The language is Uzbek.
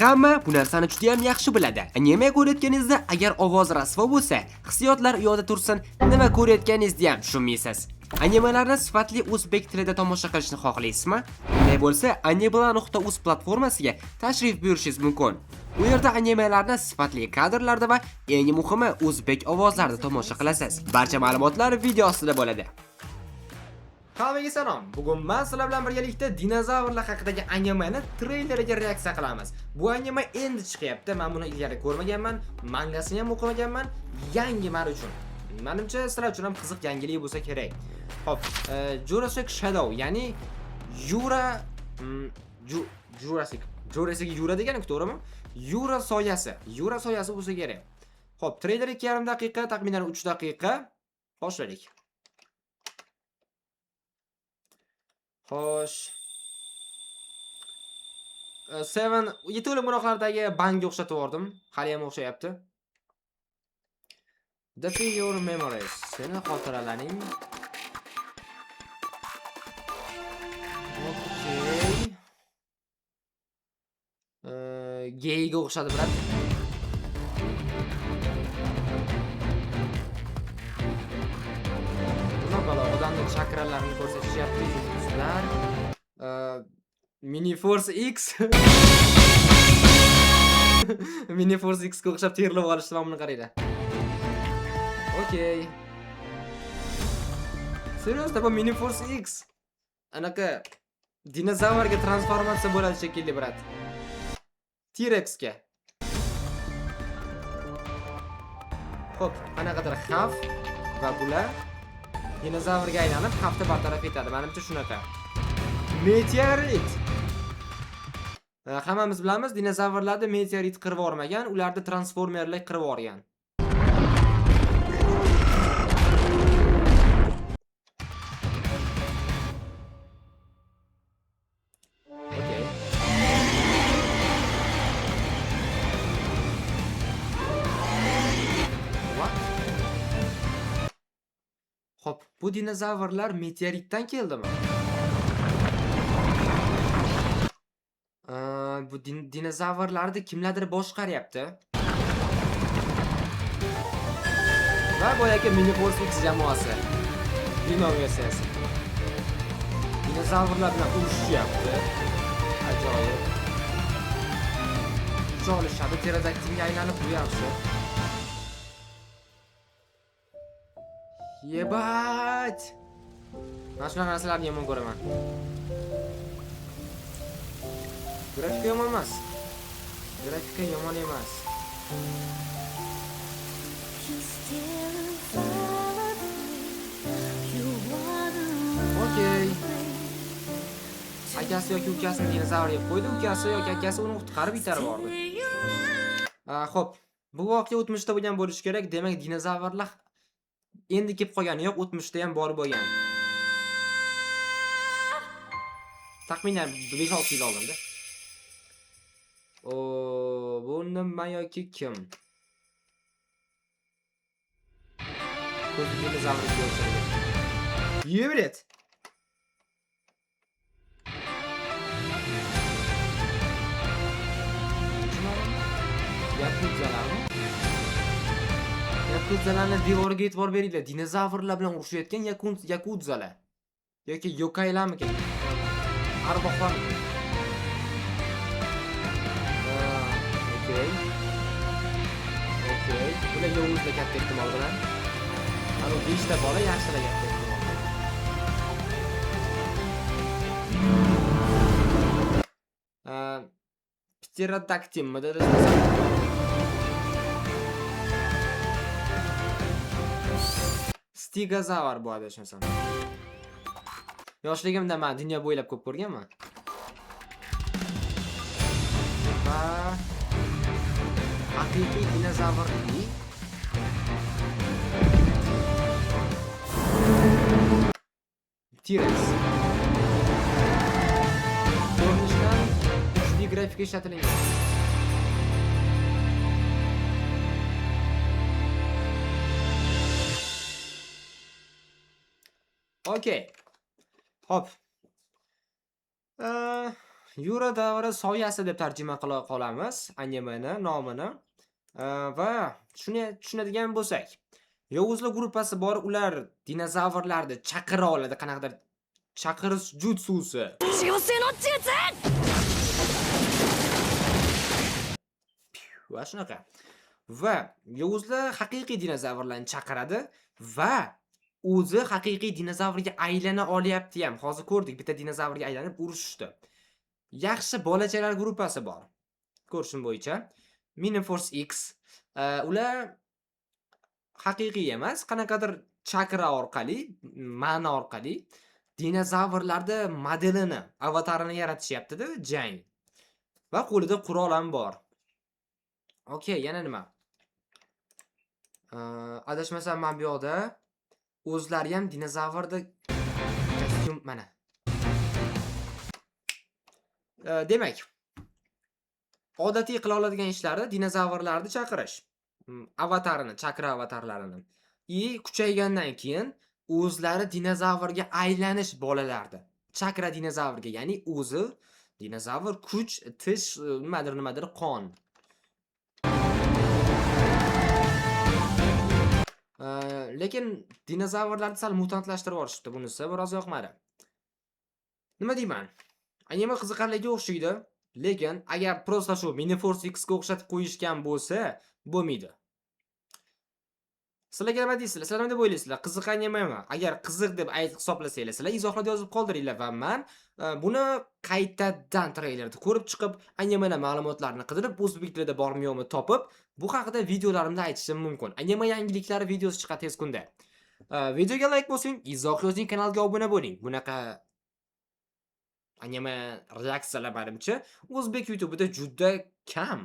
Hamma bu narsani juda ham yaxshi biladi. Anime ko'rayotganingizda agar ovoz rasvo bo'lsa, hissiyotlar u yoqda tursin, nima ko'rayotganingizni ham tushunmaysiz. Animelarni sifatli o'zbek tilida tomosha qilishni xohlaysizmi? Bunday bo'lsa, anibla.uz platformasiga tashrif buyurishingiz mumkin. Bu yerda animelarni sifatli kadrlarda va eng muhimi o'zbek ovozlarida tomosha qilasiz. Barcha ma'lumotlar video ostida bo'ladi. Hammaga salom. Bugun men sizlar bilan birgalikda dinozavrlar haqidagi animeni treyleriga reaksiya qilamiz. Bu anime endi chiqyapti. Men buni ilgari ko'rmaganman, mangasini ham o'qimaganman. Yangi men uchun. Menimcha sizlar uchun ham qiziq yangilik bo'lsa kerak. Xo'p, Jurassic Shadow, ya'ni Jurassic Yura degani to'g'rimi? Yura soyasi bo'lsa kerak. Xo'p, treyler 2,5 daqiqa, taxminan 3 daqiqa. Boshladik. Xo'sh. 7 o'lim gunohlardagi banga o'xshatib yordim. Hali ham o'xshayapti. Defy your memories. Seni xotiralaring. Okay. Geyga o'xshadi brat. Nima balo, odamning chakralarini ko'rsatishyapti yulduzlar. Mini Force X. Mini Force X ga o'xshab terilib olishdi, mana buni qaranglar. Okay. Serios, bu Mini Force X. Anaqa dinozavrga transformatsiya bo'ladi shekilli, brat. T-Rex ga. Xo'p, qanaqadir xavf va bular dinozavrga aylanib xavfni bartaraf etadi. Menimcha shunaqa. Meteorit. Hammamiz bilamiz, dinozavrlarni meteorit qirib yormagan, ularni transformerlar qirib yorgan. Xo'p, bu dinozavrlar meteoritdan keldimi? Bu dinozavrlarni kimlardir boshqaryapti. Va boyagi Mini Force X jamoasi. Dino versiyasi. Dinozavrlar bilan urushyapti. Ajoyib. Jolishadi, pterodaktilga aylanib bu yaxshi. Yebat! Mana shunaqa narsalarni yomon ko'raman. Grafika yomon emas. Grafika yomon emas. Okay. Akasi yoki ukasini dinozavrga qo'ydi, ukasi yoki akasi uni qutqarib itarib bordi. Xo'p, bu voqea o'tmishda bo'lgan bo'lishi kerak. Demak, dinozavrlar endi kelib qolgani yo'q, o'tmishda ham bor bo'lgan. Taxminan 5-6 yil oldinda. Bu nima yoki kim? Ko'zini zavrga o'xshaydi. Yevret. Yakudzalarni devorga e'tibor beringlar. Dinozavrlar bilan urushayotgan yakudzalar. Yoki yokaylarmikin? Arboqlar. Okay. Bular yovuzda katta ehtimol bilan. Ana 5 ta bola yaxshilar katta ehtimol. Pterodaktilmi dedi? Stigozavr bu adashmasam. Yoshligimda men dunyo bo'ylab ko'p ko'rganman. Haqiqiy dinozavrli T-Rex. Ko'rinishdan kuchli grafika ishlatilgan. Okay. Hop. Yura davri soyasi deb tarjima qila qolamiz animeni nomini. Va shuni tushunadigan bo'lsak, Yovuzlar gruppasi bor, ular dinozavrlarni chaqira oladi, qanaqadir chaqirish jutsusi. Va shunaqa. Va Yovuzlar haqiqiy dinozavrlarni chaqiradi va o'zi haqiqiy dinozavrga aylana olyapti ham. Hozir ko'rdik, bitta dinozavrga aylanib urushishdi. Yaxshi bolachalar gruppasi bor. Ko'rishim bo'yicha Miniforce X ular haqiqiy emas, qanaqadir chakra orqali, ma'na orqali dinozavrlarni modelini, avatarini yaratishyapti-da, jang. Va qo'lida qurol ham bor. Okay, yana nima? Adashmasam men bu yoqda o'zlari ham dinozavrni kostyum mana. Demak, odatiy qila oladigan ishlari dinozavrlarni chaqirish. Avatarini, chakra avatarlarini. Kuchaygandan keyin o'zlari dinozavrga aylanish bolalardi. Chakra dinozavrga, ya'ni o'zi dinozavr kuch, tish, nimadir qon. Lekin dinozavrlarni sal mutantlashtirib yuborishdi, bunisi biroz yoqmadi. Nima deyman? Anima qiziqarliga o'xshaydi, lekin agar prosta shu Miniforce X ga o'xshatib qo'yishgan bo'lsa, bo'lmaydi. Sizlarga nima deysizlar? Sizlar nima deb o'ylaysizlar? Qiziq animemi? Agar qiziq deb hisoblasanglar, sizlar izohlarda yozib qoldiringlar va men buni qaytadan treylerni ko'rib chiqib, animalar ma'lumotlarini qidirib, o'zbek tilida bormi yo'qmi topib, bu haqida videolarimda aytishim mumkin. Anima yangiliklari videosi chiqadi tez kunda. Videoga like bosing, izoh yozing, kanalga obuna bo'ling. Bunaqa anima reaksiyalar menimcha o'zbek YouTube'ida juda kam.